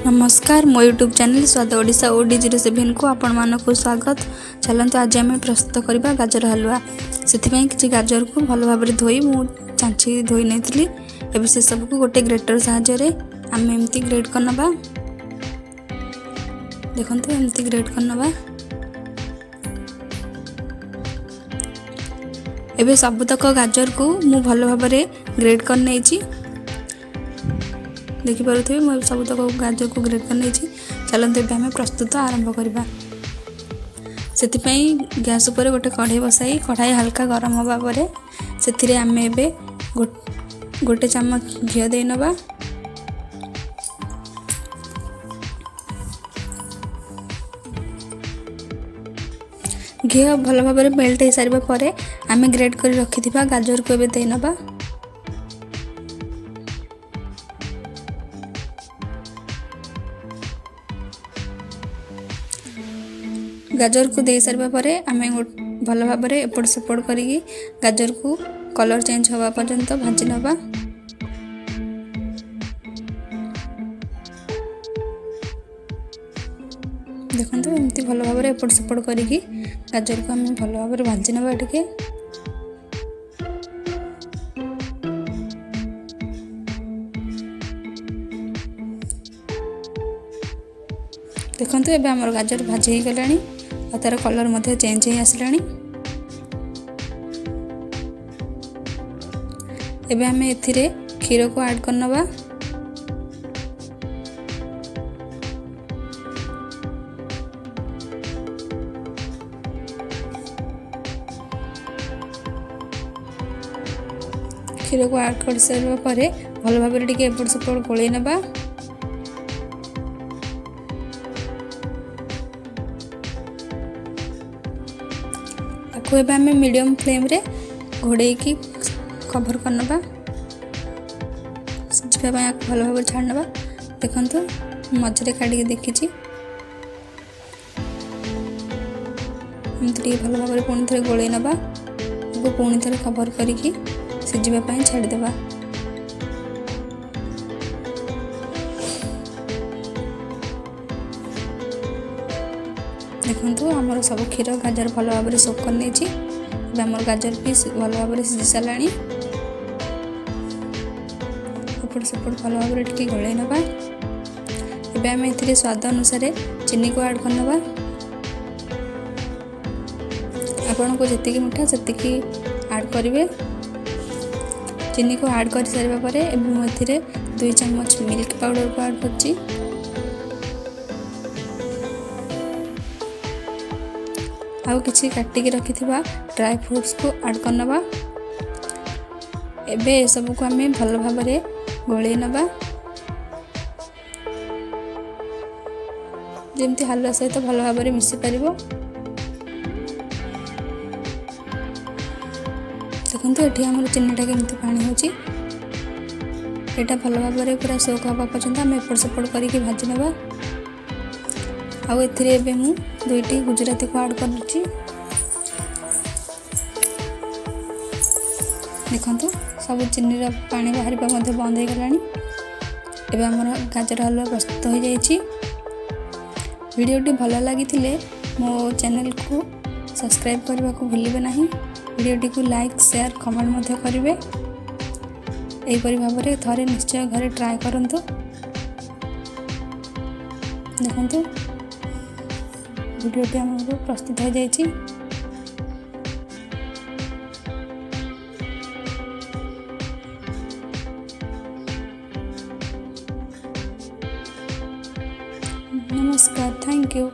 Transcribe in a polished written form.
नमस्कार मो YouTube channel स्वाद ओडिशा OD07 को आपण मानक स्वागत। चलते आज आम प्रस्तुत करवा गाजर हलवा। से किसी गाजर को भल भाव धोई मु चांची धोई नहीं एवं से सबको गोटे ग्रेटर साहाय्य आम एमती ग्रेड करनबा। देखते एमती ग्रेड करनबा। एबे सबुतक गाजर को मु भल भाव ग्रेड कर नहीं देखिपे मैं सबुतक गाजर को ग्रेड कर नहीं। चलते आम प्रस्तुत आरंभ करवा। से गैस उपर गोटे कढ़ाई बसाई कढ़ाई हल्का गरम होगा पर से आम ए गोटे चामच घी दे नवा। घी भल भाव मेल्ट हो सारा पर आम ग्रेड कर रखि गाजर को दे नवा। गाजर को दे सारा पर आम भल भाव एपट सेपट करी गाजर को कलर चेंज हवा पर्यंत भाजी नवा। देखो एमती भल भाव एपट सेपट करी गाजर को आम भल भाव भाजी नवा। टिके देखते एबे हमर गाजर भाजी हो गलानी और तार कलर मध्य चेंज हो आसलानी। एबे हमें एथिरे क्षीर को ऐड करनबा। क्षीर को ऐड कर सारा पर भल भाव टिके एपट सेपट गोलई नबा। को एबे हमें मीडियम फ्लेम रे घोड़े की कवर करनबा। सिझिबा पय भल भाव छाड़नबा। देखंतु मझरे काढी देखि एमती भल भाव पुणी थे गोलई नबा। पुणी थे कवर करिकी सिझिबा पय छाड़ी देबा। देखो आमर सब क्षीर गाजर भल भाव सोक कर नहीं। आमर गाजर भी भल भाव सीझी सारा एपट सेपट भल भाव टे गोलई नवा। एबे आम ए स्वाद अनुसार चीनी को ऐड करनबा। आपन को जति मिठा से ऐड करेंगे। चीनी को ऐड कर सारा पर मुझे 2 चम्मच मिल्क पाउडर को ऐड करची। आउ किसी काटिकी रखि ड्राई फ्रूट्स को ऐड करनबा। एबे सब को आम भल भाव गोलई नबा। जमती हलवा सहित भल भाव मिसी पार। देखो ये आम चीनीटा केमती पानी होची। एटा भल भाव पूरा सोक हवा पर्यंत आम एपट सेपट करके भाजी नबा। आउ एथिरे एबे मु 2टी गुजराती को ऐड करूची। देखंतु सब चीनी पानी बाहर बंद हो गलानी। एबे हमर गाजर हलवा प्रस्तुत हो जाइछि। वीडियोटी भल लगी मो चैनल को सब्सक्राइब करने को भूलिबे नहीं। वीडियोटी को लाइक शेयर कमेंट मध्य करेंगे। एपरी भाव में थरे निश्चय घरे ट्राए करंतु। देखंतु वीडियोटी हमको प्रस्तुत हो जाइछि। नमस्कार, थैंक यू।